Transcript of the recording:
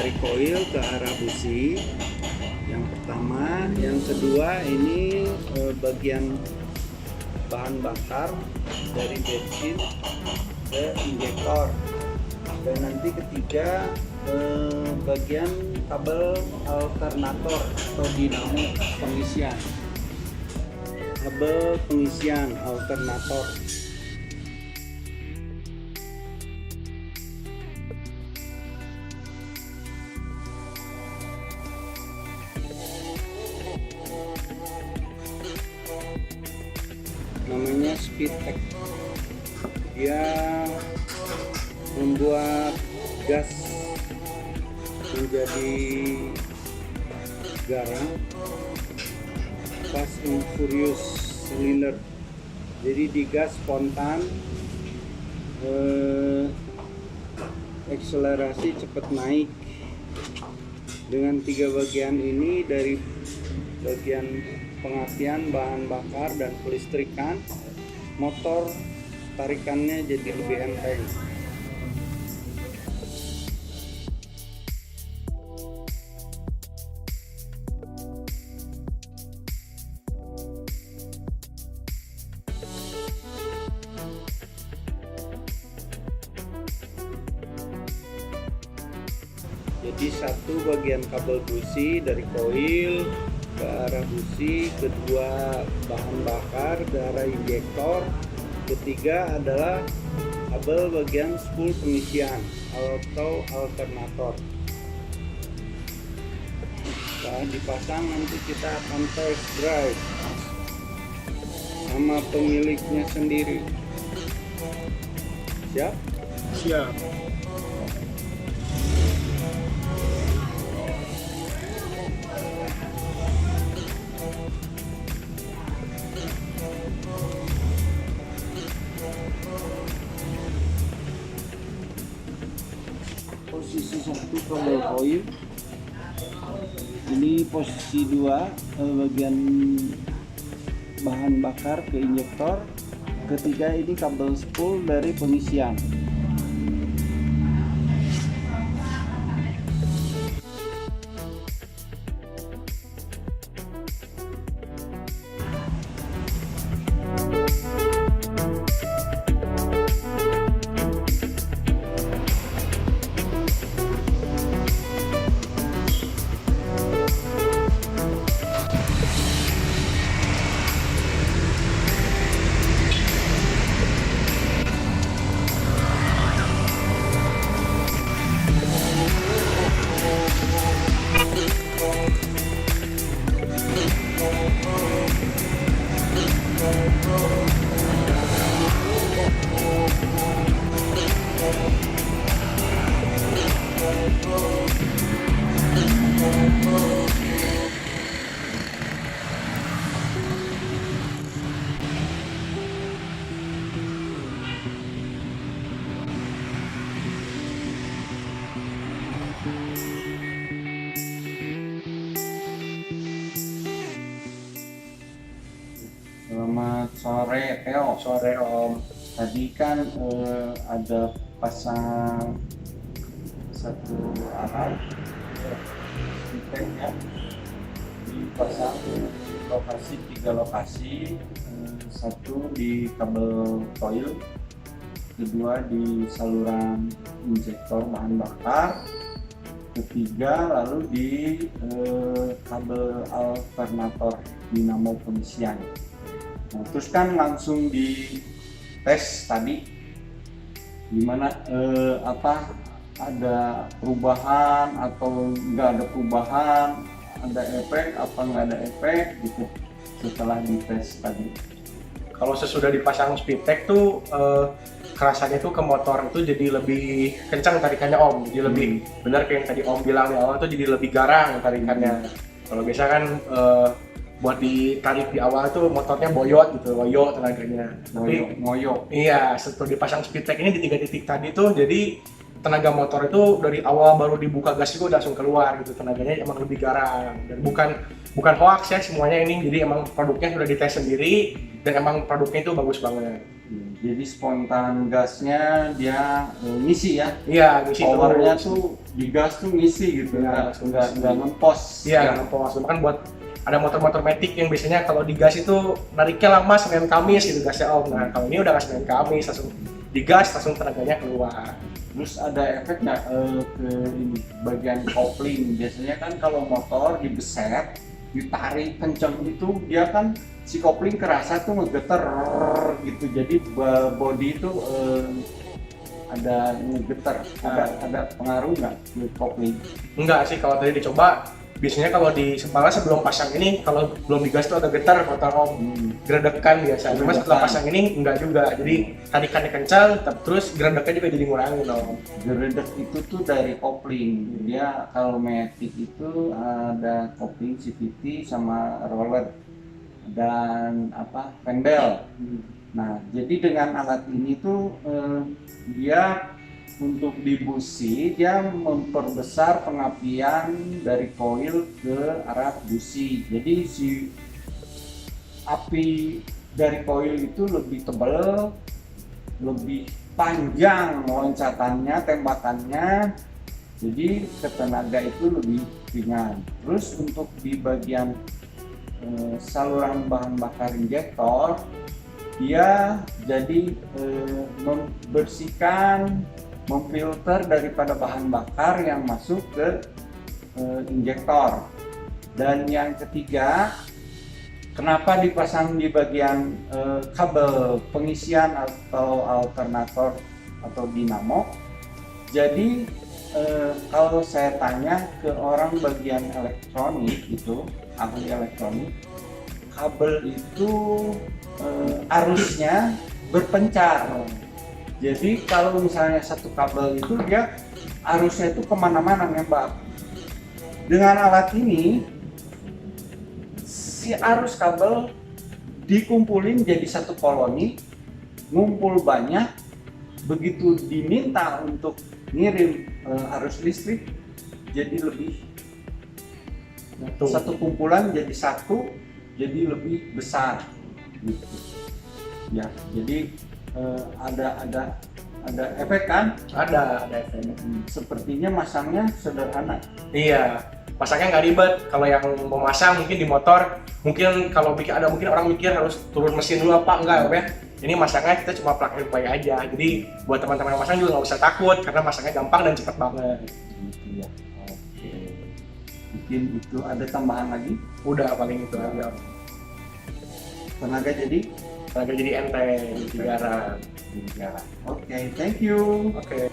dari koil ke arah busi. Yang pertama, yang kedua ini bagian bahan bakar dari bensin ke injektor, dan nanti ketiga bagian kabel alternator atau dinamo pengisian, kabel pengisian alternator. Namanya Speedtech. Dia membuat gas menjadi garam, fast and furious cylinder. Jadi digas spontan, akselerasi cepat naik. Dengan tiga bagian ini, dari bagian pengapian, bahan bakar, dan kelistrikan, motor tarikannya jadi lebih enteng. Jadi satu bagian kabel busi dari koil ke arah busi, kedua bahan bakar ke arah injektor, ketiga adalah kabel bagian spool pengisian atau alternator. Setelah dipasang, nanti kita akan test drive sama pemiliknya sendiri. Siap? Siap. Posisi 1 kabel koil, ini posisi 2 bagian bahan bakar ke injektor, ketiga ini kabel spool dari pengisian. Selamat sore, Theo. Sore Om. Tadi kan ada pasang satu arah Speedtech ya, dipasang lokasi, 3 lokasi, satu di kabel koil, kedua di saluran injektor bahan bakar, ketiga lalu di kabel alternator dinamo pengisian. Nah, terus kan langsung di tes tadi, gimana ada perubahan atau nggak ada perubahan, ada efek apa nggak ada efek gitu setelah dites tadi. Kalau sesudah dipasang Speedtech tuh kerasanya tuh ke motor itu jadi lebih kencang tarikannya Om, jadi lebih benar kayak yang tadi Om bilang di awal tuh jadi lebih garang tarikannya. Kalau biasa kan buat ditarik di awal tuh motornya boyot gitu, loyo tenaganya. Tapi ngoyo. Iya, setelah dipasang Speedtech ini di 3 titik tadi tuh, jadi tenaga motor itu dari awal baru dibuka gas itu langsung keluar gitu, tenaganya emang lebih garang dan bukan hoax ya semuanya ini, jadi emang produknya sudah dites sendiri dan emang produknya itu bagus banget. Jadi spontan gasnya dia ngisi ya. Iya, ngisi Powernya terus. tuh di gas tuh ngisi gitu, Iya, nggak ngempos. Iya, ngepos. Bahkan buat ada motor-motor matic yang biasanya kalau digas itu nariknya lama Senin Kamis gitu gasnya Om. Nah kalau ini udah nggak Senin Kamis, langsung digas langsung tenaganya keluar. Terus ada efek nggak ke ini, bagian kopling? Biasanya kan kalau motor dibeset, ditarik kenceng itu dia kan si kopling kerasa tuh ngegeter gitu. Jadi body itu ada ngegeter, ada pengaruh nggak ke kopling? Enggak sih, kalau tadi dicoba biasanya kalau di malah sebelum pasang ini kalau belum digas tuh ada getar motor Om, geredekan biasa. Cuma setelah pasang ini enggak juga, jadi tarikannya kencang terus geredeknya juga jadi ngurangin Om. Geredek itu tuh dari kopling. Dia kalau matic itu ada kopling CVT sama roller dan pendel. Nah, jadi dengan alat ini tuh dia untuk di busi dia memperbesar pengapian dari koil ke arah busi. Jadi si api dari koil itu lebih tebal, lebih panjang loncatannya, tembakannya. Jadi tenaga itu lebih ringan. Terus untuk di bagian saluran bahan bakar injektor dia jadi membersihkan, memfilter daripada bahan bakar yang masuk ke injektor. Dan yang ketiga, kenapa dipasang di bagian kabel pengisian atau alternator atau dinamo? Jadi kalau saya tanya ke orang bagian elektronik itu, ahli elektronik, kabel itu arusnya berpencar. Jadi kalau misalnya satu kabel itu dia arusnya itu kemana-mana nembak. Dengan alat ini si arus kabel dikumpulin jadi satu koloni, ngumpul banyak. Begitu diminta untuk ngirim arus listrik jadi lebih satu kumpulan jadi satu, jadi lebih besar gitu. Ya, jadi ada efek kan? Ada efek. Sepertinya masangnya sederhana. Iya, masangnya nggak ribet. Kalau yang mau masang mungkin di motor, mungkin kalau mungkin orang mikir harus turun mesin dulu apa enggak ya. Ini masangnya kita cuma plug and play aja. Jadi buat teman-teman yang masang juga nggak usah takut karena masangnya gampang dan cepat banget. Gitu ya. Oke. Mungkin itu ada tambahan lagi. Udah paling itu aja. Tenaga jadi Tenaga jadi enteng, jadi garang. Oke, thank you. Oke.